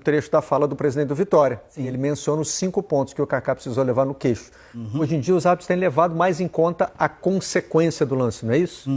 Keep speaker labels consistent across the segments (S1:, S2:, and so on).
S1: trecho da fala do presidente do Vitória.
S2: Sim.
S1: Ele menciona os 5 pontos que o Kaká precisou levar no queixo. Hoje em dia, os árbitros têm levado mais em conta a consequência do lance, não é isso?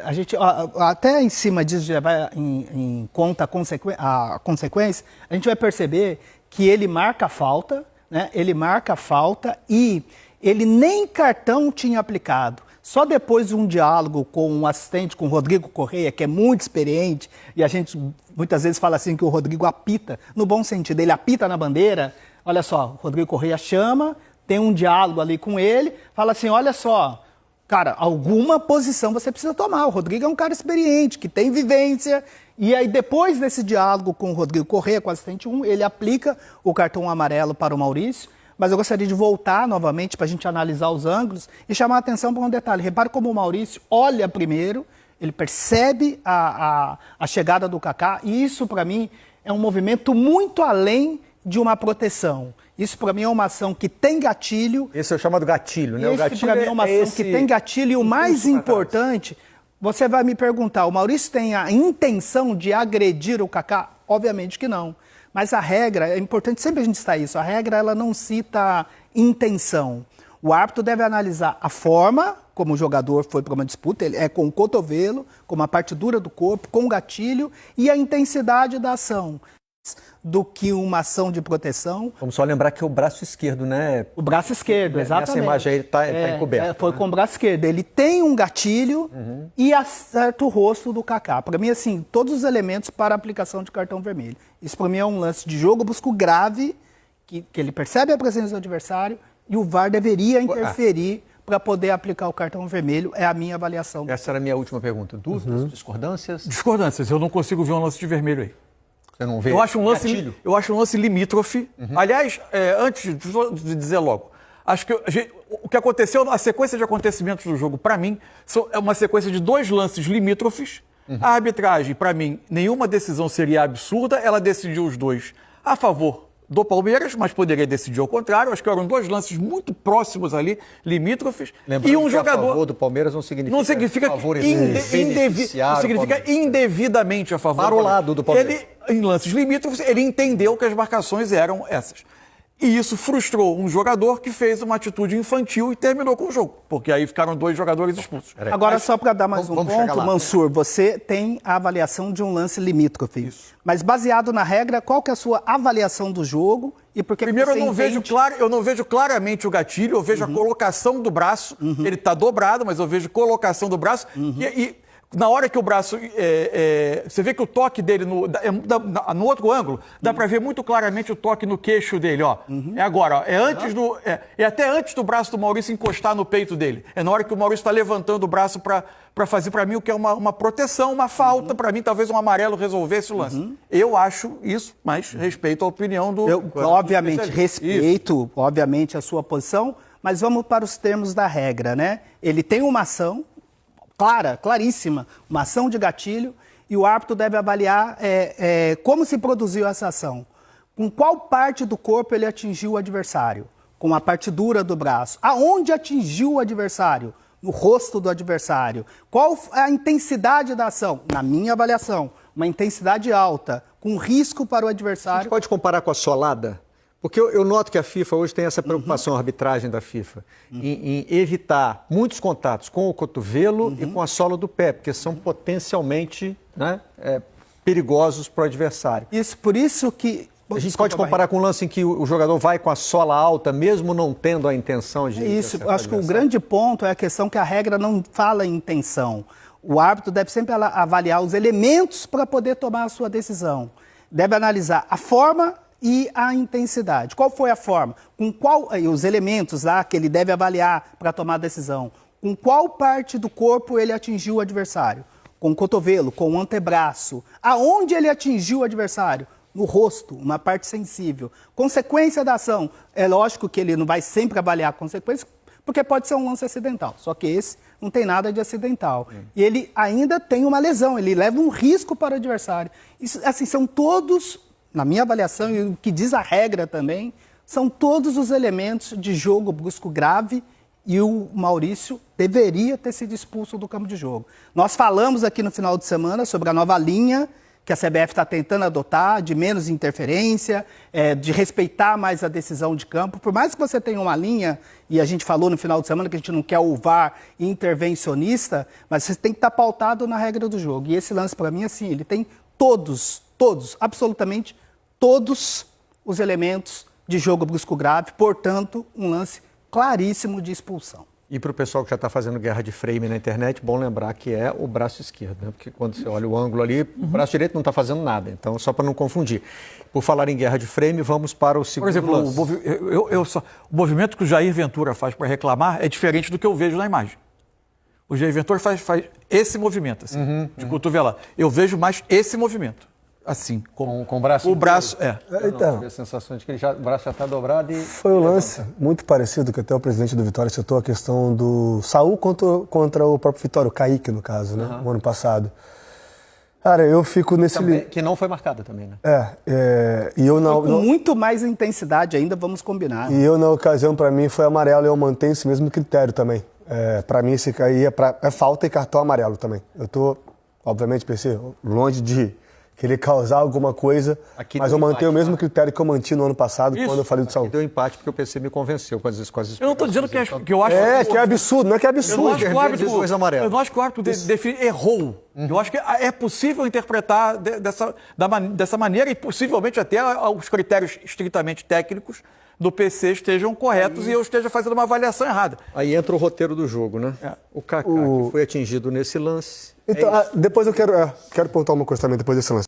S2: A gente, até em cima disso, de levar em conta a consequência, a gente vai perceber que ele marca a falta, né? Ele marca a falta e ele nem cartão tinha aplicado. Só depois de um diálogo com um assistente, com o Rodrigo Correia, que é muito experiente, e a gente muitas vezes fala assim que o Rodrigo apita, no bom sentido, ele apita na bandeira. Olha só, o Rodrigo Correia chama, tem um diálogo ali com ele, fala assim, olha só, cara, alguma posição você precisa tomar. O Rodrigo é um cara experiente, que tem vivência, e aí depois desse diálogo com o Rodrigo Correia, com o assistente 1, ele aplica o cartão amarelo para o Maurício. Mas eu gostaria de voltar novamente para a gente analisar os ângulos e chamar a atenção para um detalhe. Repare como o Maurício olha primeiro, ele percebe a chegada do Kaká, e isso para mim é um movimento muito além de uma proteção. Isso para mim é uma ação que tem gatilho.
S1: Esse é o chamado gatilho, né?
S2: Esse
S1: o gatilho
S2: para mim é uma ação que tem gatilho, e o mais importante, você vai me perguntar, o Maurício tem a intenção de agredir o Kaká? Obviamente que não. Mas a regra, é importante sempre a gente citar isso, a regra ela não cita intenção. O árbitro deve analisar a forma como o jogador foi para uma disputa, ele é com o cotovelo, com uma parte dura do corpo, com o gatilho, e a intensidade da ação, do que uma ação de proteção.
S1: Vamos só lembrar que é o braço esquerdo, né?
S2: O braço esquerdo, exatamente.
S1: Essa imagem aí está encoberta.
S2: Foi com o braço esquerdo. Ele tem um gatilho e acerta o rosto do Kaká. Para mim, assim, todos os elementos para a aplicação de cartão vermelho. Isso para mim é um lance de jogo brusco grave, que ele percebe a presença do adversário e o VAR deveria interferir para poder aplicar o cartão vermelho. É a minha avaliação.
S1: Essa era a minha última pergunta. Dúvidas, discordâncias?
S3: Discordâncias. Eu não consigo ver um lance de vermelho aí.
S1: Você não vê?
S3: Eu acho um lance limítrofe. Aliás, antes de dizer logo, acho que o que aconteceu, a sequência de acontecimentos do jogo, para mim, é uma sequência de 2 lances limítrofes. A arbitragem, para mim, nenhuma decisão seria absurda. Ela decidiu os 2 a favor do Palmeiras, mas poderia decidir ao contrário. Acho que eram 2 lances muito próximos ali, limítrofes.
S1: Lembrando
S3: e um
S1: que
S3: jogador.
S1: A favor do Palmeiras não significa
S3: significa indevidamente a favor.
S1: Para o lado do Palmeiras.
S3: Em lances limítrofes, ele entendeu que as marcações eram essas. E isso frustrou um jogador que fez uma atitude infantil e terminou com o jogo, porque aí ficaram 2 jogadores expulsos.
S2: Agora, só para dar mais um ponto, Mansur, você tem a avaliação de um lance limítrofe. Isso. Mas baseado na regra, qual que é a sua avaliação do jogo e por que
S3: Primeiro,
S2: você
S3: eu não vejo claramente o gatilho, eu vejo a colocação do braço, ele está dobrado, mas eu vejo colocação do braço e na hora que o braço... você vê que o toque dele no outro ângulo, dá para ver muito claramente o toque no queixo dele, ó. É agora, ó. É até antes do braço do Maurício encostar no peito dele. É na hora que o Maurício está levantando o braço para fazer, para mim, o que é uma proteção, uma falta. Para mim, talvez um amarelo resolvesse o lance. Eu acho isso, mas respeito a opinião do...
S2: Obviamente, respeito, obviamente, a sua posição, mas vamos para os termos da regra, né? Ele tem uma ação... claríssima, uma ação de gatilho, e o árbitro deve avaliar como se produziu essa ação. Com qual parte do corpo ele atingiu o adversário? Com a parte dura do braço. Aonde atingiu o adversário? No rosto do adversário. Qual a intensidade da ação? Na minha avaliação, uma intensidade alta, com risco para o adversário.
S1: A gente pode comparar com a solada? Porque eu noto que a FIFA hoje tem essa preocupação, a arbitragem da FIFA, em evitar muitos contatos com o cotovelo e com a sola do pé, porque são potencialmente perigosos para o adversário.
S2: Por isso que...
S1: A gente pode comparar com um lance em que o jogador vai com a sola alta, mesmo não tendo a intenção de...
S2: Isso, eu acho que o grande ponto é a questão que a regra não fala em intenção. O árbitro deve sempre avaliar os elementos para poder tomar a sua decisão. Deve analisar a forma e a intensidade. Qual foi a forma? Os elementos lá que ele deve avaliar para tomar a decisão. Com qual parte do corpo ele atingiu o adversário? Com o cotovelo, com o antebraço. Aonde ele atingiu o adversário? No rosto, uma parte sensível. Consequência da ação. É lógico que ele não vai sempre avaliar a consequência, porque pode ser um lance acidental. Só que esse não tem nada de acidental. E ele ainda tem uma lesão, ele leva um risco para o adversário. Isso, assim, são todos... Na minha avaliação, e o que diz a regra também, são todos os elementos de jogo brusco grave, e o Maurício deveria ter sido expulso do campo de jogo. Nós falamos aqui no final de semana sobre a nova linha que a CBF está tentando adotar, de menos interferência, de respeitar mais a decisão de campo. Por mais que você tenha uma linha, e a gente falou no final de semana que a gente não quer o VAR intervencionista, mas você tem que estar pautado na regra do jogo. E esse lance, para mim, assim, ele tem todos, absolutamente todos os elementos de jogo brusco grave, portanto, um lance claríssimo de expulsão.
S1: E para o pessoal que já está fazendo guerra de frame na internet, bom lembrar que é o braço esquerdo, né? Porque quando você olha o ângulo ali, o braço direito não está fazendo nada. Então, só para não confundir. Por falar em guerra de frame, vamos para o segundo
S3: Por exemplo,
S1: lance.
S3: o movimento que o Jair Ventura faz para reclamar é diferente do que eu vejo na imagem. O Jair Ventura faz esse movimento, assim, de cotovelar. Eu vejo mais esse movimento, assim.
S1: Com o braço
S3: O braço,
S1: Então, a sensação de que o braço já está dobrado e...
S4: Foi um lance muito parecido, que até o presidente do Vitória citou a questão do Saul contra o próprio Vitória, o Kaique, no caso, né? O ano passado. Cara, eu fico nesse...
S1: Que não foi marcada também, né?
S2: E eu com muito mais intensidade ainda, vamos combinar.
S4: E eu, na ocasião, para mim, foi amarelo e eu mantenho esse mesmo critério também. Para mim, esse aí é falta e cartão amarelo também. Eu tô, obviamente, PC, longe de querer causar alguma coisa, mas eu mantenho o mesmo critério que eu mantive no ano passado, quando eu falei do Saul.
S1: Deu empate porque o PC me convenceu com as explicações.
S3: Eu não estou dizendo que eu acho...
S4: que é absurdo, não é que é absurdo.
S3: Eu não acho que o árbitro,
S1: amarelo.
S3: eu não acho que o árbitro errou. Eu acho que é possível interpretar dessa maneira e possivelmente até os critérios estritamente técnicos do PC estejam corretos e eu esteja fazendo uma avaliação errada.
S1: Aí entra o roteiro do jogo, né? O Kaká, que foi atingido nesse lance.
S4: Então, depois eu quero perguntar uma coisa também, depois desse lance.